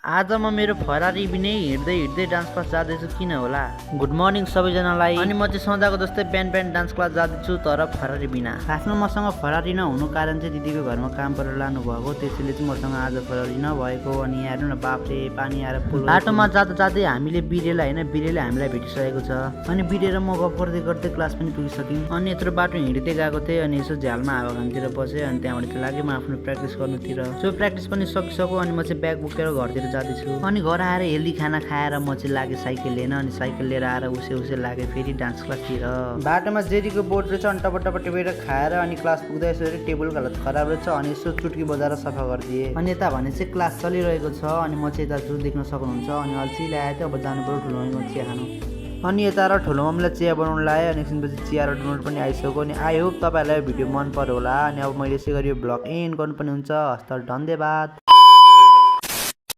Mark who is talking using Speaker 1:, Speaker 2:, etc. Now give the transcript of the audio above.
Speaker 1: आज म मेरो फरारी बिनै हिँड्दै हिँड्दै डान्स क्लास जाँदैछु किन होला। गुड मर्निङ सबैजनालाई। अनि म चाहिँ सदाको जस्तै बिहान बिहान डान्स क्लास जाँदैछु तर फरारी बिना। खासमा मसँग फरारी नहुनु कारण चाहिँ दिदीको घरमा काम गरेर लानु भएको, त्यसैले चाहिँ मसँग आज फरारी नभएको। अनि हेर्नु न बाफरे पानी आएर पुल बाटोमा जाँदा जाँदै हामीले बिरेला होइन, बिरेले हामीलाई भेटिसकेको छ। अनि बिरेर म गफ गर्दै गर्दै क्लास पनि पुगिसक्यौँ। अनि यत्रो बाटो हिँड्दै गएको थिएँ अनि यसो झ्यालमा हावाखानतिर बसेँ। अनि त्यहाँबाट चाहिँ लाग्यो म आफ्नो प्र्याक्टिस गर्नुतिर। सो प्र्याक्टिस पनि सकिसक्यो। अनि म चाहिँ ब्याग बोकेर घरतिर जाँदैछु। अनि घर आएर हेल्दी खाना खाएर म चाहिँ लागेँ साइकल लिएर। अनि साइकल लिएर आएर उसे लागेँ फेरि डान्स क्लासतिर। बाटोमा जेरीको बोर्ड रहेछ अनि टपटप टिपेर खाएर अनि क्लास पुग्दा यसो टेबलको हालत खराब रहेछ अनि यसो चुट्की बजाएर सफा गरिदिएँ। अनि यता भने चाहिँ क्लास चलिरहेको छ अनि म चाहिँ यता जु देख्न सक्नुहुन्छ। अनि अल्छी ल्याएर अब जानु पर्यो ठुलो मम्मीको चिया खानु। अनि यता र ठुलो मम्मीलाई चिया बनाउनु लगायो। अनि एकछिनपछि चिया र डोनट पनि आइसक्यो। अनि आई होप तपाईँहरूलाई भिडियो मन पर्यो होला। अनि अब मैले यसै गरी यो भ्लग एन्ड गर्नु पनि हुन्छ। हस्त धन्यवाद।